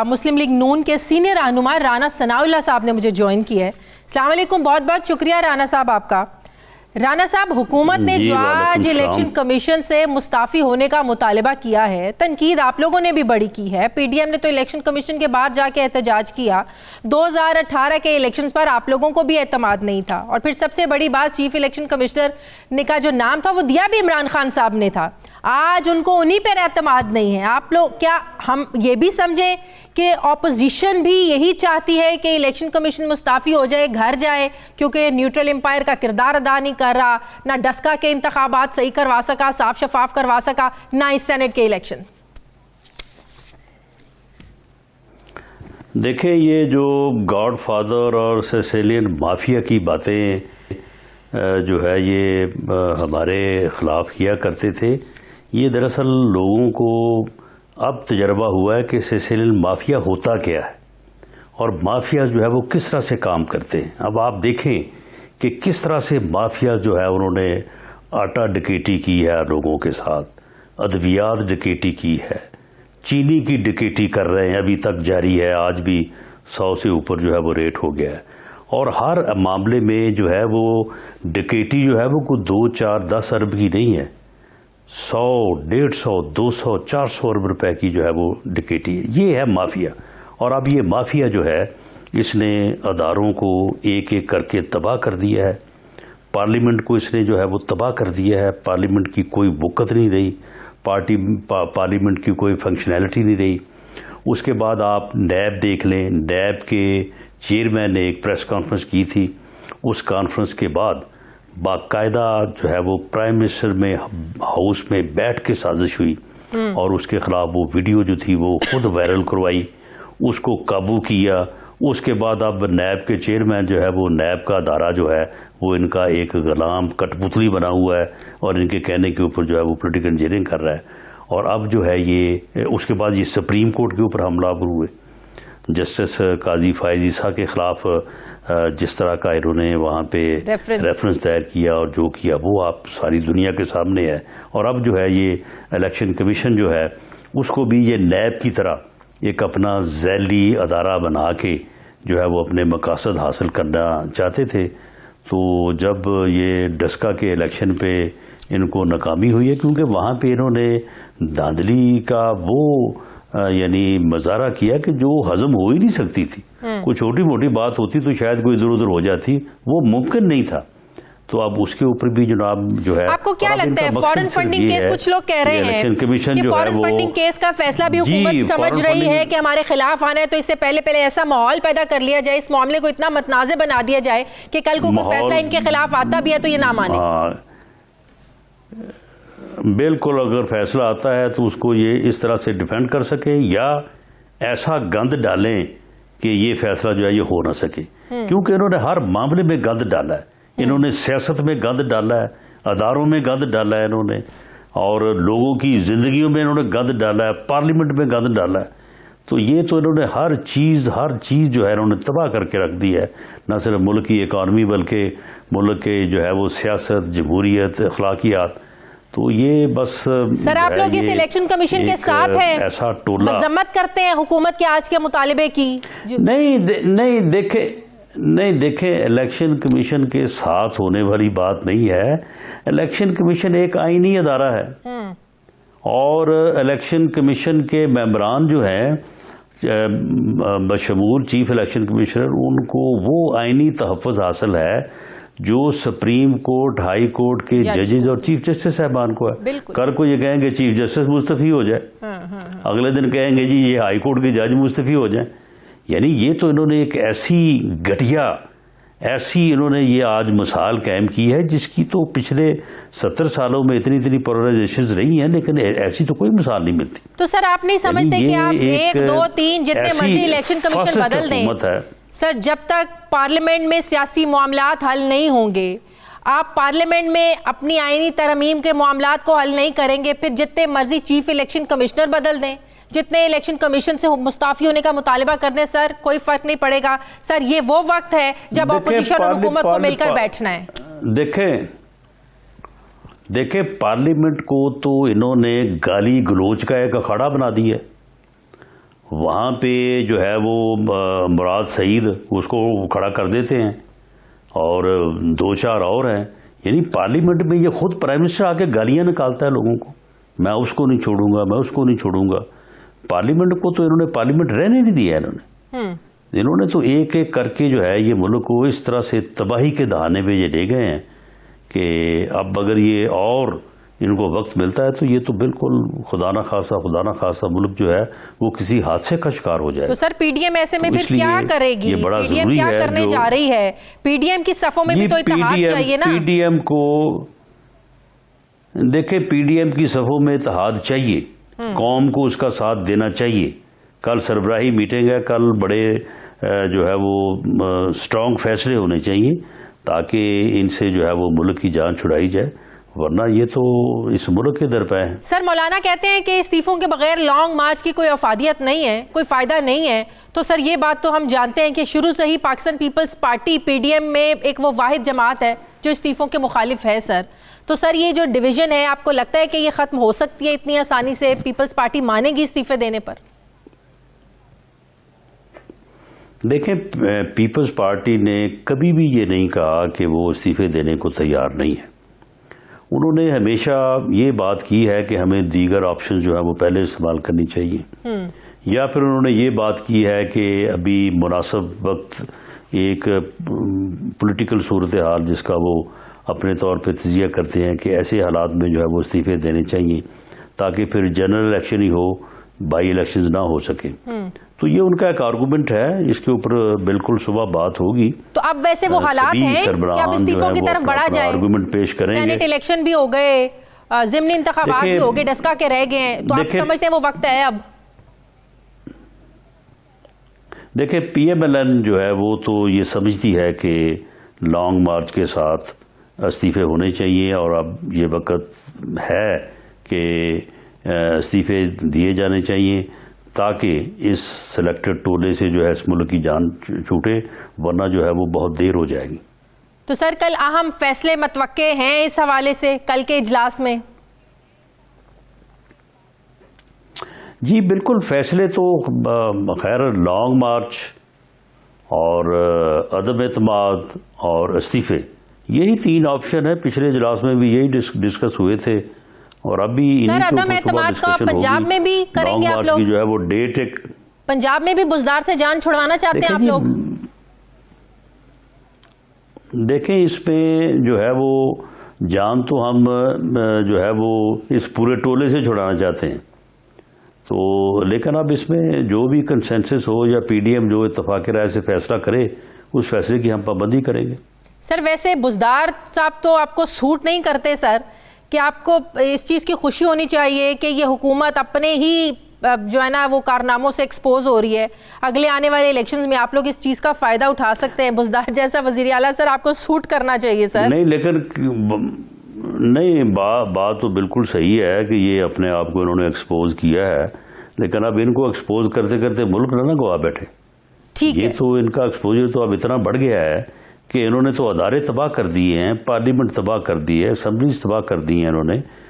مسلم league نون کے senior رہنما رانا ثناء اللہ صاحب نے مجھے جوائن کیا ہے۔ السلام علیکم، بہت بہت شکریہ رانا صاحب آپ کا۔ رانا صاحب، حکومت نے جو آج الیکشن کمیشن سے مستعفی ہونے کا مطالبہ کیا ہے، تنقید آپ لوگوں نے بھی بڑی کی ہے۔ پی ڈی ایم نے تو الیکشن کمیشن کے باہر جا کے احتجاج کیا۔ 2018 کے الیکشنز پر آپ لوگوں کو بھی اعتماد نہیں تھا، اور پھر سب سے بڑی بات، چیف الیکشن کمشنر نے کا جو نام تھا وہ دیا بھی عمران خان صاحب نے تھا۔ آج ان کو انہی پر اعتماد نہیں ہے۔ آپ لوگ کیا ہم یہ بھی سمجھیں کہ اپوزیشن بھی یہی چاہتی ہے کہ الیکشن کمیشن مستعفی ہو جائے، گھر جائے، کیونکہ نیوٹرل امپائر کا کردار ادا نہیں کر رہا، نہ ڈسکا کے انتخابات صحیح کروا سکا، صاف شفاف کروا سکا، نہ اس سینٹ کے الیکشن؟ دیکھیں، یہ جو گاڈ فادر اور سیسیلین مافیا کی باتیں جو ہے یہ ہمارے خلاف کیا کرتے تھے، یہ دراصل لوگوں کو اب تجربہ ہوا ہے کہ سیسیلین مافیا ہوتا کیا ہے اور مافیا جو ہے وہ کس طرح سے کام کرتے ہیں۔ اب آپ دیکھیں کہ کس طرح سے مافیا جو ہے انہوں نے آٹا ڈکیٹی کی ہے لوگوں کے ساتھ، ادویات ڈکیٹی کی ہے، چینی کی ڈکیٹی کر رہے ہیں، ابھی تک جاری ہے، آج بھی 100 سے اوپر جو ہے وہ ریٹ ہو گیا ہے۔ اور ہر معاملے میں جو ہے وہ ڈکیٹی جو ہے وہ کوئی 2، 4، 10 ارب کی نہیں ہے، 100، 150، 200، 400 ارب روپے کی جو ہے وہ ڈکیٹی ہے۔ یہ ہے مافیا۔ اور اب یہ مافیا جو ہے اس نے اداروں کو ایک ایک کر کے تباہ کر دیا ہے، پارلیمنٹ کو اس نے جو ہے وہ تباہ کر دیا ہے، پارلیمنٹ کی کوئی وقت نہیں رہی، پارلیمنٹ کی کوئی فنکشنالٹی نہیں رہی۔ اس کے بعد آپ نیب دیکھ لیں، نیب کے چیئرمین نے ایک پریس کانفرنس کی تھی، اس کانفرنس کے بعد باقاعدہ جو ہے وہ پرائم منسٹر میں ہاؤس میں بیٹھ کے سازش ہوئی اور اس کے خلاف وہ ویڈیو جو تھی وہ خود وائرل کروائی، اس کو قابو کیا۔ اس کے بعد اب نیب کے چیئرمین جو ہے وہ نیب کا ادارہ جو ہے وہ ان کا ایک غلام کٹ پتلی بنا ہوا ہے اور ان کے کہنے کے اوپر جو ہے وہ پولیٹیکل انجینئرنگ کر رہا ہے۔ اور اب جو ہے یہ اس کے بعد یہ سپریم کورٹ کے اوپر حملہ آور ہوئے، جسٹس قاضی فائز عیسیٰ کے خلاف جس طرح کا انہوں نے وہاں پہ ریفرنس دائر کیا اور جو کیا وہ آپ ساری دنیا کے سامنے ہے۔ اور اب جو ہے یہ الیکشن کمیشن جو ہے اس کو بھی یہ نیب کی طرح ایک اپنا ذیلی ادارہ بنا کے جو ہے وہ اپنے مقاصد حاصل کرنا چاہتے تھے۔ تو جب یہ ڈسکا کے الیکشن پہ ان کو ناکامی ہوئی ہے، کیونکہ وہاں پہ انہوں نے دھاندلی کا وہ یعنی مظاہرہ کیا کہ جو ہضم ہو ہی نہیں سکتی تھی، کوئی چھوٹی موٹی بات ہوتی تو شاید کوئی ادھر ادھر ہو جاتی، وہ ممکن نہیں تھا۔ تو اب اس کے اوپر بھی جناب جو ہے، آپ کو کیا لگتا ہے فورن فنڈنگ کیس، کچھ لوگ کہہ رہے ہیں کہ فورن فنڈنگ کیس کا فیصلہ بھی حکومت سمجھ رہی ہے کہ ہمارے خلاف آنا ہے، تو اس سے پہلے ایسا ماحول پیدا کر لیا جائے، اس معاملے کو اتنا متنازع بنا دیا جائے کہ کل کو کوئی فیصلہ ان کے خلاف آتا بھی ہے تو یہ نہ مانے۔ بالکل، اگر فیصلہ آتا ہے تو اس کو یہ اس طرح سے ڈیفینڈ کر سکے یا ایسا گند ڈالیں کہ یہ فیصلہ جو ہے یہ ہو نہ سکے، کیونکہ انہوں نے ہر معاملے میں گند ڈالا ہے۔ انہوں نے سیاست میں گند ڈالا ہے، اداروں میں گند ڈالا ہے انہوں نے، اور لوگوں کی زندگیوں میں انہوں نے گند ڈالا ہے، پارلیمنٹ میں گند ڈالا ہے۔ تو یہ تو انہوں نے ہر چیز جو ہے انہوں نے تباہ کر کے رکھ دی ہے، نہ صرف ملک کی اکانومی بلکہ ملک کے جو ہے وہ سیاست، جمہوریت، اخلاقیات۔ تو یہ بس سر، آپ لوگ اس الیکشن کمیشن کے ساتھ ہیں، ایسا ٹولہ مذمت کرتے ہیں حکومت کے آج کے مطالبے کی؟ نہیں دیکھیں، الیکشن کمیشن کے ساتھ ہونے والی بات نہیں ہے۔ الیکشن کمیشن ایک آئینی ادارہ ہے اور الیکشن کمیشن کے ممبران جو ہیں بشمول چیف الیکشن کمشنر، ان کو وہ آئینی تحفظ حاصل ہے جو سپریم کورٹ، ہائی کورٹ کے ججز اور چیف جسٹس صاحبان کو ہے۔ کل کو یہ کہیں گے چیف جسٹس مستعفی ہو جائے، اگلے دن کہیں گے جی یہ ہائی کورٹ کے جج مستعفی ہو جائیں۔ یعنی یہ تو انہوں نے ایک ایسی گھٹیا، ایسی انہوں نے یہ آج مثال قائم کی ہے جس کی تو پچھلے 70 سالوں میں اتنی پولرائزیشنز رہی ہیں، لیکن ایسی تو کوئی مثال نہیں ملتی۔ تو سر، آپ نہیں سمجھتے کہ آپ 1، 2، 3 جتنے مرضی الیکشن کمیشن بدل دیں، سر جب تک پارلیمنٹ میں سیاسی معاملات حل نہیں ہوں گے، آپ پارلیمنٹ میں اپنی آئینی ترمیم کے معاملات کو حل نہیں کریں گے، پھر جتنے مرضی چیف الیکشن کمشنر بدل دیں، جتنے الیکشن کمیشن سے مستعفی ہونے کا مطالبہ کر دیں، سر کوئی فرق نہیں پڑے گا۔ سر، یہ وہ وقت ہے جب اپوزیشن اور حکومت کو مل کر بیٹھنا ہے۔ دیکھیں پارلیمنٹ کو تو انہوں نے گالی گلوچ کا ایک اکھاڑا بنا دیا، وہاں پہ جو ہے وہ مراد سعید اس کو کھڑا کر دیتے ہیں اور 2-4 اور ہیں. یعنی پارلیمنٹ میں یہ خود پرائم منسٹر آ کے گالیاں نکالتا ہے لوگوں کو, میں اس کو نہیں چھوڑوں گا, میں اس کو نہیں چھوڑوں گا. پارلیمنٹ کو تو انہوں نے پارلیمنٹ رہنے نہیں دیا. انہوں نے تو ایک ایک کر کے جو ہے یہ ملک کو اس طرح سے تباہی کے دہانے پہ یہ لے گئے ہیں کہ اب اگر یہ اور ان کو وقت ملتا ہے تو یہ تو بالکل خدا نہ خاصا ملک جو ہے وہ کسی حادثے کا شکار ہو جائے. تو سر پی ڈی ایم ایسے میں پھر کیا کرے گی؟ پی ڈی ایم کیا کرنے جا رہی ہے؟ پی ڈی ایم کی صفوں میں بھی تو اتحاد چاہیے نا. پی ڈی ایم کو دیکھیں, پی ڈی ایم کی صفوں میں اتحاد چاہیے, قوم کو اس کا ساتھ دینا چاہیے. کل سربراہی میٹنگ ہے, کل بڑے جو ہے وہ سٹرونگ فیصلے ہونے چاہیے تاکہ ان سے جو ہے وہ ملک کی جان چھڑائی جائے, ورنہ یہ تو اس ملک کے در پہ ہے. سر مولانا کہتے ہیں کہ استعفوں کے بغیر لانگ مارچ کی کوئی افادیت نہیں ہے, کوئی فائدہ نہیں ہے. تو سر یہ بات تو ہم جانتے ہیں کہ شروع سے ہی Pakistan Peoples Party P D M میں ایک وہ واحد جماعت ہے جو استعفوں کے مخالف ہے. سر تو سر یہ جو ڈویژن ہے, آپ کو لگتا ہے کہ یہ ختم ہو سکتی ہے اتنی آسانی سے؟ پیپلز پارٹی مانے گی استعفے دینے پر؟ دیکھیں, پیپلز پارٹی نے کبھی بھی یہ نہیں کہا کہ وہ استعفے دینے کو تیار نہیں ہے. انہوں نے ہمیشہ یہ بات کی ہے کہ ہمیں دیگر آپشن جو ہے وہ پہلے استعمال کرنی چاہیے, یا پھر انہوں نے یہ بات کی ہے کہ ابھی مناسب وقت ایک پولیٹیکل صورتحال جس کا وہ اپنے طور پہ تجزیہ کرتے ہیں کہ ایسے حالات میں جو ہے وہ استعفے دینے چاہیے تاکہ پھر general election he who, by elections نہ ہو سکے. تو یہ ان کا ایک آرگومنٹ ہے, اس کے اوپر بالکل صبح بات ہوگی. تو اب ویسے وہ حالات ہیں کہ اب استعفوں کی طرف بڑھا جائے؟ آرگومنٹ پیش کریں گے. سینٹ الیکشن بھی ہو گئے, ضمنی انتخابات بھی ہو گئے, ڈسکا کے رہ گئے ہیں, تو آپ سمجھتے ہیں وہ وقت ہے اب؟ دیکھیں, پی ایم ایل این جو ہے وہ تو یہ سمجھتی ہے کہ لانگ مارچ کے ساتھ استعفے ہونے چاہیے اور اب یہ وقت ہے کہ استعفے دیے جانے چاہیے تاکہ اس سلیکٹڈ ٹولے سے جو ہے اس ملک کی جان چھوٹے, ورنہ جو ہے وہ بہت دیر ہو جائے گی. تو سر کل اہم فیصلے متوقع ہیں اس حوالے سے کل کے اجلاس میں؟ جی بالکل, فیصلے تو خیر لانگ مارچ اور عدم اعتماد اور استعفے یہی 3 آپشن ہیں. پچھلے اجلاس میں بھی یہی ڈسکس ہوئے تھے اور ابھی سر عدم اعتماد کا پنجاب میں بھی کریں گے آپ لوگ؟ جو ہے وہ ڈیٹ ایک پنجاب میں بھی بزدار سے جان چھڑوانا چاہتے ہیں آپ لوگ؟ دیکھیں, اس میں جو ہے وہ جان تو ہم جو ہے وہ اس پورے ٹولے سے چھڑانا چاہتے ہیں, تو لیکن اب اس میں جو بھی کنسنسس ہو یا پی ڈی ایم جو اتفاق رائے سے فیصلہ کرے اس فیصلے کی ہم پابندی کریں گے. سر ویسے بزدار صاحب تو آپ کو سوٹ نہیں کرتے سر, کہ آپ کو اس چیز کی خوشی ہونی چاہیے کہ یہ حکومت اپنے ہی جو ہے نا وہ کارناموں سے ایکسپوز ہو رہی ہے, اگلے آنے والے الیکشنز میں آپ لوگ اس چیز کا فائدہ اٹھا سکتے ہیں. بزدار جیسا وزیر اعلیٰ سر آپ کو سوٹ کرنا چاہیے سر. نہیں, لیکن نہیں, بات تو بالکل صحیح ہے کہ یہ اپنے آپ کو انہوں نے ایکسپوز کیا ہے, لیکن اب ان کو ایکسپوز کرتے کرتے ملک نہ گوا بیٹھے. ٹھیک ہے, یہ تو ان کا ایکسپوجر تو اب اتنا بڑھ گیا ہے کہ انہوں نے تو ادارے تباہ کر دیے ہیں, پارلیمنٹ تباہ کر دی ہے, اسمبلیز تباہ کر دی ہیں انہوں نے.